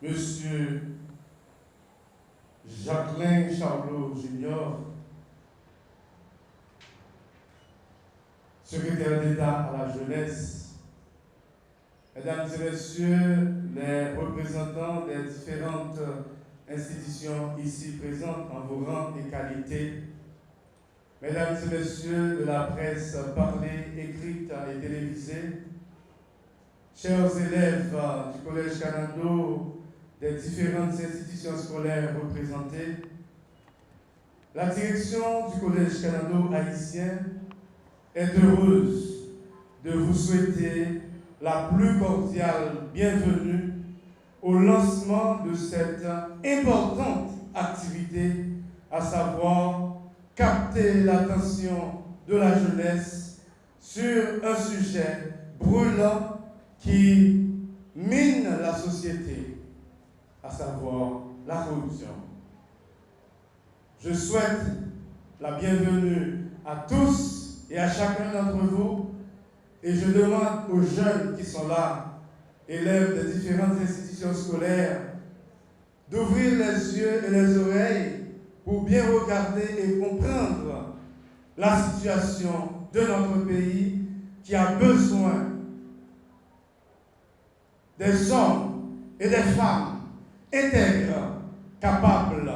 Monsieur Jacqueline Charlot Junior, secrétaire d'État à la jeunesse, Mesdames et Messieurs les représentants des différentes institutions ici présentes en vos rangs et qualités, Mesdames et Messieurs de la presse parlée, écrite et télévisée, chers élèves du Collège Canado, des différentes institutions scolaires représentées, la direction du Collège Canado haïtien est heureuse de vous souhaiter la plus cordiale bienvenue au lancement de cette importante activité, à savoir capter l'attention de la jeunesse sur un sujet brûlant qui mine la société, à savoir la corruption. Je souhaite la bienvenue à tous et à chacun d'entre vous, et je demande aux jeunes qui sont là, élèves des différentes institutions scolaires, d'ouvrir les yeux et les oreilles pour bien regarder et comprendre la situation de notre pays qui a besoin des hommes et des femmes intègres, capables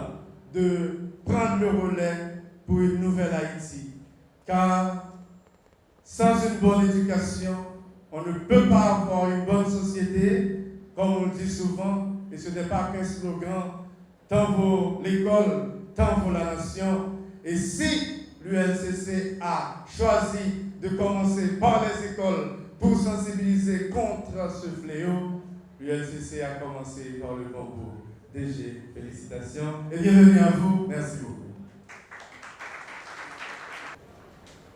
de prendre le relais pour une nouvelle Haïti. Car sans une bonne éducation, on ne peut pas avoir une bonne société, comme on le dit souvent, et ce n'est pas qu'un slogan, tant vaut l'école, tant vaut la nation. Et si l'UNCC a choisi de commencer par les écoles pour sensibiliser contre ce fléau, l'UNCC a commencé par le bon bout. DG, félicitations et bienvenue à vous. Merci beaucoup.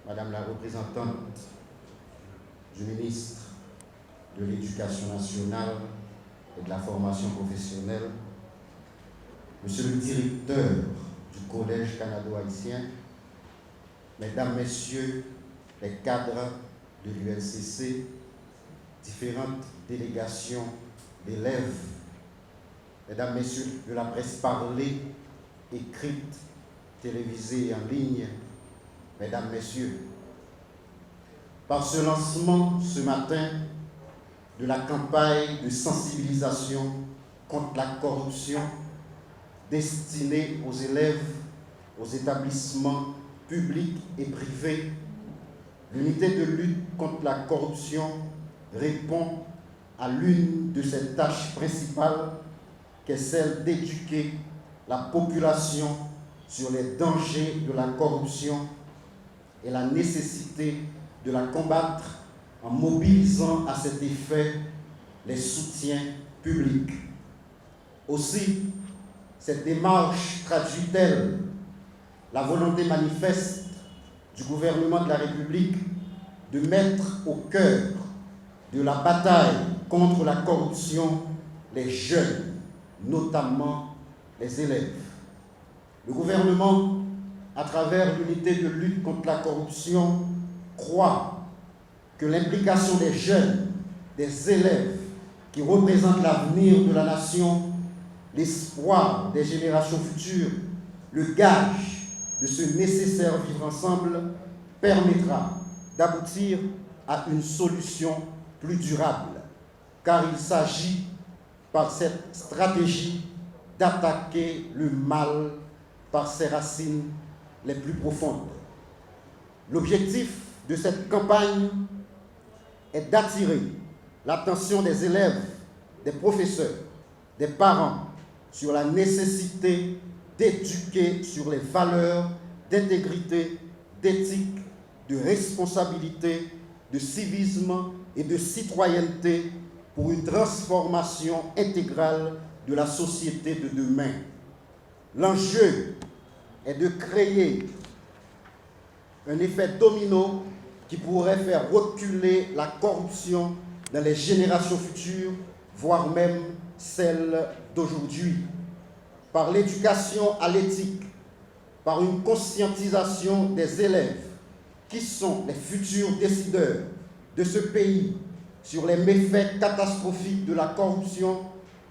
Madame la représentante du ministre de l'Éducation nationale et de la formation professionnelle, Monsieur le directeur du Collège canado-haïtien, Mesdames, Messieurs les cadres de l'UNCC, différentes délégations d'élèves, Mesdames, Messieurs de la presse parlée, écrite, télévisée et en ligne, Mesdames, Messieurs, par ce lancement ce matin de la campagne de sensibilisation contre la corruption destinée aux élèves, aux établissements publics et privés, l'unité de lutte contre la corruption répond à l'une de ses tâches principales, qui est celle d'éduquer la population sur les dangers de la corruption et la nécessité de la combattre en mobilisant à cet effet les soutiens publics. Aussi, cette démarche traduit-elle la volonté manifeste du gouvernement de la République de mettre au cœur de la bataille contre la corruption les jeunes, notamment les élèves. Le gouvernement, à travers l'unité de lutte contre la corruption, croit que l'implication des jeunes, des élèves qui représentent l'avenir de la nation, l'espoir des générations futures, le gage de ce nécessaire vivre ensemble, permettra d'aboutir à une solution plus durable, car il s'agit par cette stratégie d'attaquer le mal par ses racines les plus profondes. L'objectif de cette campagne est d'attirer l'attention des élèves, des professeurs, des parents sur la nécessité d'éduquer sur les valeurs d'intégrité, d'éthique, de responsabilité, de civisme et de citoyenneté pour une transformation intégrale de la société de demain. L'enjeu est de créer un effet domino qui pourrait faire reculer la corruption dans les générations futures, voire même celles d'aujourd'hui. Par l'éducation à l'éthique, par une conscientisation des élèves qui sont les futurs décideurs de ce pays sur les méfaits catastrophiques de la corruption,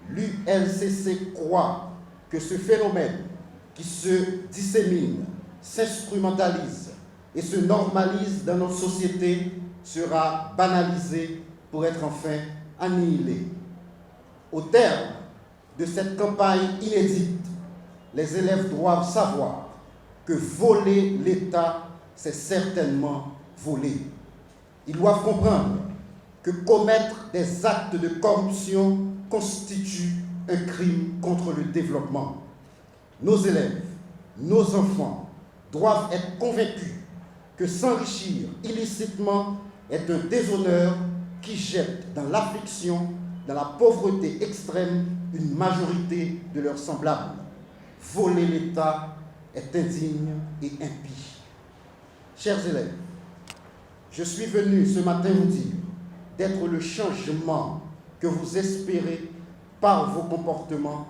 l'ULCC croit que ce phénomène qui se dissémine, s'instrumentalise et se normalise dans notre société sera banalisé pour être enfin annihilé. Au terme de cette campagne inédite, les élèves doivent savoir que voler l'État, c'est certainement voler. Ils doivent comprendre que commettre des actes de corruption constitue un crime contre le développement. Nos élèves, nos enfants doivent être convaincus que s'enrichir illicitement est un déshonneur qui jette dans l'affliction, dans la pauvreté extrême, une majorité de leurs semblables. Voler l'État est indigne et impie. Chers élèves, je suis venu ce matin vous dire d'être le changement que vous espérez par vos comportements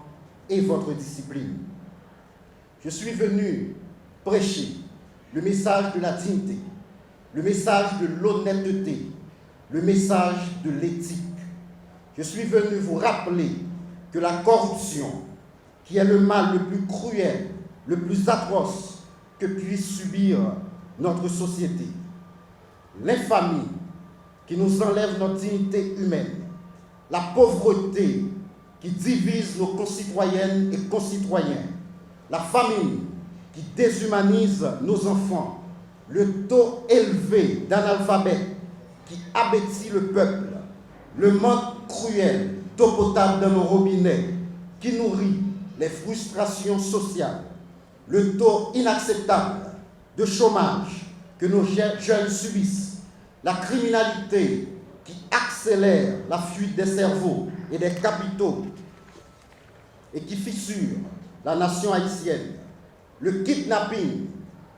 et votre discipline. Je suis venu prêcher le message de la dignité, le message de l'honnêteté, le message de l'éthique. Je suis venu vous rappeler que la corruption, qui est le mal le plus cruel, le plus atroce que puisse subir notre société, l'infamie qui nous enlève notre dignité humaine, la pauvreté qui divise nos concitoyennes et concitoyens, la famine qui déshumanise nos enfants, le taux élevé d'analphabètes qui abattit le peuple, le manque cruel d'eau potable dans nos robinets qui nourrit les frustrations sociales, le taux inacceptable de chômage que nos jeunes subissent, la criminalité qui accélère la fuite des cerveaux et des capitaux et qui fissure la nation haïtienne, le kidnapping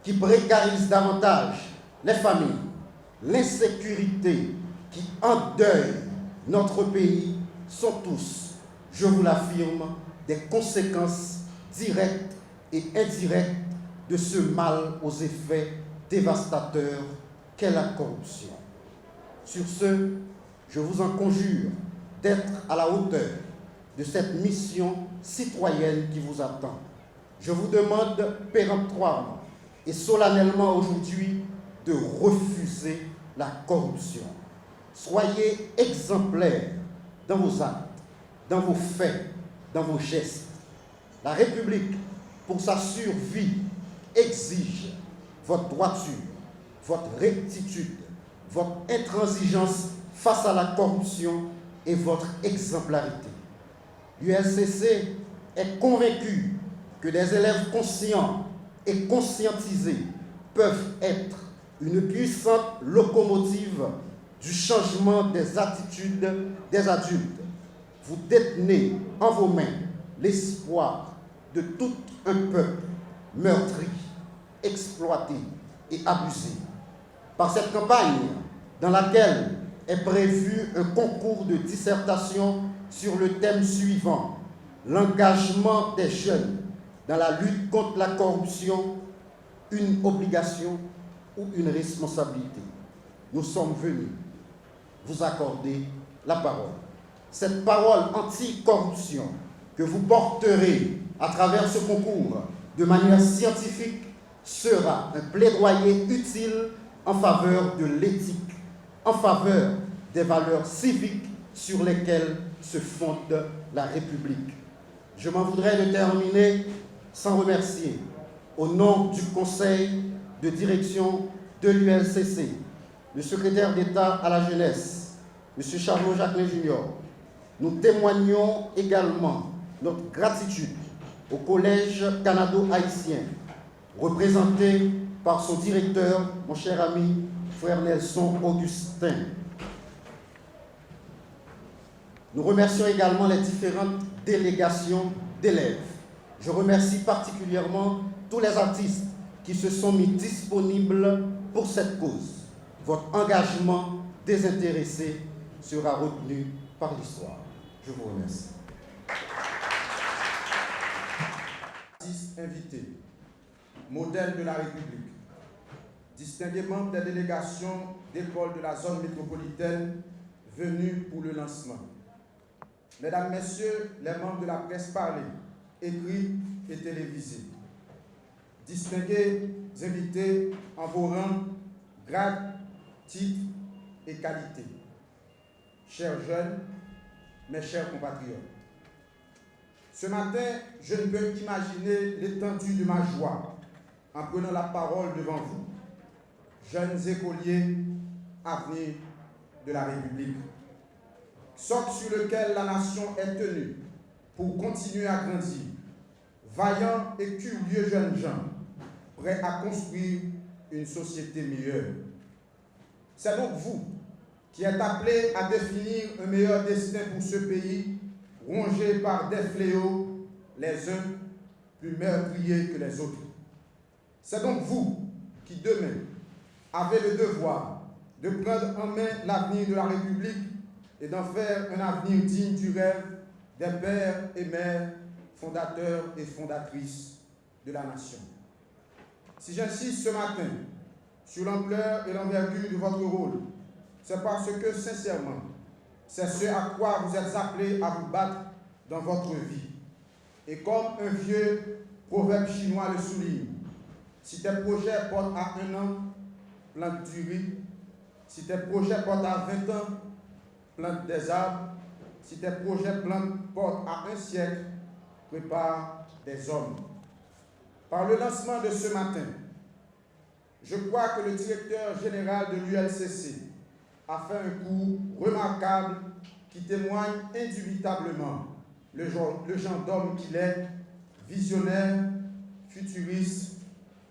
qui précarise davantage les familles, l'insécurité qui endeuille notre pays sont tous, je vous l'affirme, des conséquences directes et indirectes de ce mal aux effets dévastateurs qu'est la corruption. Sur ce, je vous en conjure d'être à la hauteur de cette mission citoyenne qui vous attend. Je vous demande péremptoirement et solennellement aujourd'hui de refuser la corruption. Soyez exemplaires dans vos actes, dans vos faits, dans vos gestes. La République, pour sa survie, exige votre droiture, votre rectitude, votre intransigeance face à la corruption et votre exemplarité. L'ULCC est convaincu que des élèves conscients et conscientisés peuvent être une puissante locomotive du changement des attitudes des adultes. Vous détenez en vos mains l'espoir de tout un peuple meurtri, exploité et abusé. Par cette campagne, dans laquelle est prévu un concours de dissertation sur le thème suivant, l'engagement des jeunes dans la lutte contre la corruption, une obligation ou une responsabilité. Nous sommes venus vous accorder la parole. Cette parole anti-corruption que vous porterez à travers ce concours de manière scientifique sera un plaidoyer utile en faveur de l'éthique, en faveur des valeurs civiques sur lesquelles se fonde la République. Je m'en voudrais de terminer sans remercier, au nom du Conseil de direction de l'ULCC, le secrétaire d'État à la jeunesse, M. Charlot Jacquelin Junior. Nous témoignons également notre gratitude au Collège canado-haïtien, représenté par son directeur, mon cher ami, frère Nelson Augustin. Nous remercions également les différentes délégations d'élèves. Je remercie particulièrement tous les artistes qui se sont mis disponibles pour cette cause. Votre engagement désintéressé sera retenu par l'histoire. Je vous remercie. Artistes invités, modèles de la République, distingués membres des délégations d'écoles de la zone métropolitaine venus pour le lancement. Mesdames, Messieurs, les membres de la presse parlée, écrite et télévisée, distingués invités en vos rangs, grades, titres et qualités, chers jeunes, mes chers compatriotes, ce matin, je ne peux qu'imaginer l'étendue de ma joie en prenant la parole devant vous, jeunes écoliers, avenir de la République, socle sur lequel la nation est tenue pour continuer à grandir, vaillants et curieux jeunes gens, prêts à construire une société meilleure. C'est donc vous qui êtes appelés à définir un meilleur destin pour ce pays, rongé par des fléaux, les uns plus meurtriers que les autres. C'est donc vous qui, demain, avez le devoir de prendre en main l'avenir de la République et d'en faire un avenir digne du rêve des pères et mères, fondateurs et fondatrices de la nation. Si j'insiste ce matin sur l'ampleur et l'envergure de votre rôle, c'est parce que, sincèrement, c'est ce à quoi vous êtes appelés à vous battre dans votre vie. Et comme un vieux proverbe chinois le souligne, si tes projets portent à 1 an, plante du riz. Si tes projets portent à 20 ans, plante des arbres. Si tes projets portent à 1 siècle, prépare des hommes. Par le lancement de ce matin, je crois que le directeur général de l'ULCC a fait un coup remarquable qui témoigne indubitablement le genre d'homme qu'il est, visionnaire, futuriste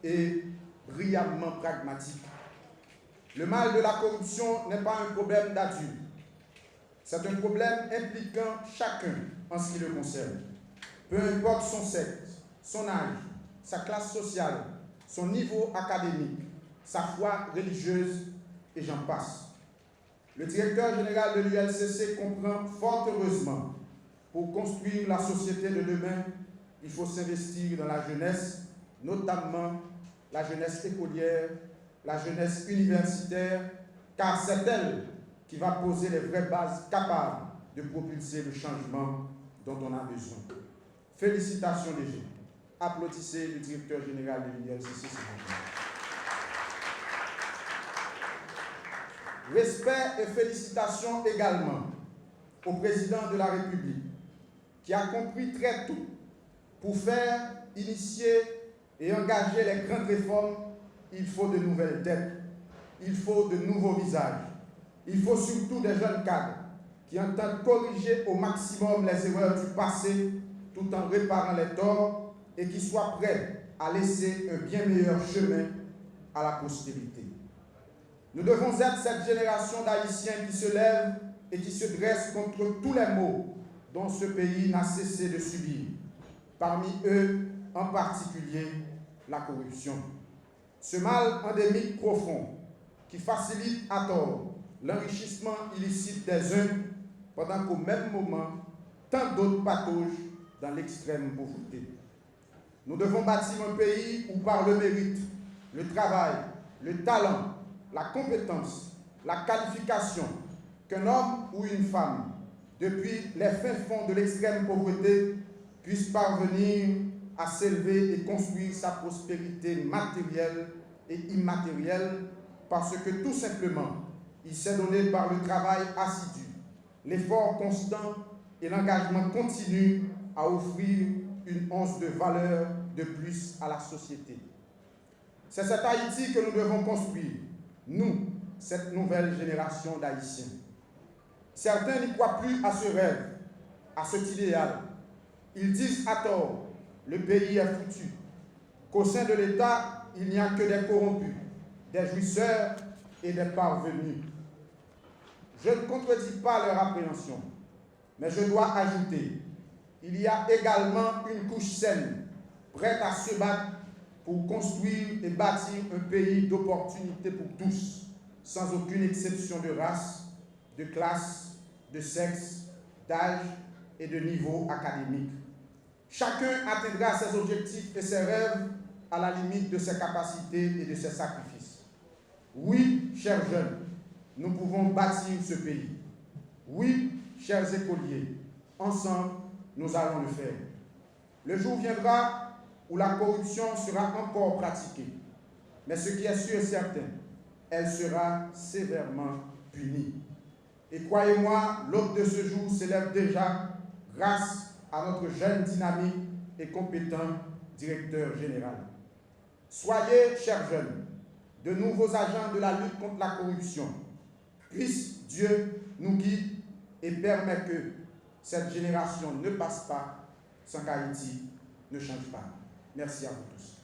et brillamment pragmatique. Le mal de la corruption n'est pas un problème d'adulte. C'est un problème impliquant chacun en ce qui le concerne. Peu importe son sexe, son âge, sa classe sociale, son niveau académique, sa foi religieuse, et j'en passe. Le directeur général de l'ULCC comprend fort heureusement, pour construire la société de demain, il faut s'investir dans la jeunesse, notamment la jeunesse écolière, la jeunesse universitaire, car c'est elle qui va poser les vraies bases capables de propulser le changement dont on a besoin. Félicitations déjà. Applaudissez le directeur général de l'ULCC. Respect et félicitations également au président de la République, qui a compris très tôt, pour faire, initier et engager les grandes réformes, il faut de nouvelles têtes, il faut de nouveaux visages, il faut surtout des jeunes cadres qui entendent corriger au maximum les erreurs du passé tout en réparant les torts et qui soient prêts à laisser un bien meilleur chemin à la postérité. Nous devons être cette génération d'Haïtiens qui se lève et qui se dresse contre tous les maux dont ce pays n'a cessé de subir. Parmi eux, en particulier, la corruption. Ce mal endémique profond qui facilite à tort l'enrichissement illicite des uns pendant qu'au même moment, tant d'autres pataugent dans l'extrême pauvreté. Nous devons bâtir un pays où par le mérite, le travail, le talent, la compétence, la qualification, qu'un homme ou une femme, depuis les fins fonds de l'extrême pauvreté, puisse parvenir à s'élever et construire sa prospérité matérielle et immatérielle, parce que tout simplement, il s'est donné par le travail assidu, l'effort constant et l'engagement continu à offrir une once de valeur de plus à la société. C'est cette Haïti que nous devons construire, nous, cette nouvelle génération d'Haïtiens. Certains n'y croient plus à ce rêve, à cet idéal. Ils disent à tort, le pays est foutu, qu'au sein de l'État, il n'y a que des corrompus, des jouisseurs et des parvenus. Je ne contredis pas leur appréhension, mais je dois ajouter, il y a également une couche saine, prête à se battre pour construire et bâtir un pays d'opportunités pour tous, sans aucune exception de race, de classe, de sexe, d'âge et de niveau académique. Chacun atteindra ses objectifs et ses rêves à la limite de ses capacités et de ses sacrifices. Oui, chers jeunes, nous pouvons bâtir ce pays. Oui, chers écoliers, ensemble, nous allons le faire. Le jour viendra où la corruption sera encore pratiquée. Mais ce qui est sûr et certain, elle sera sévèrement punie. Et croyez-moi, l'aube de ce jour s'élève déjà grâce à notre jeune, dynamique et compétent directeur général. Soyez, chers jeunes, de nouveaux agents de la lutte contre la corruption. Puisse Dieu nous guide et permet que cette génération ne passe pas sans qu'Haïti ne change pas. Merci à vous tous.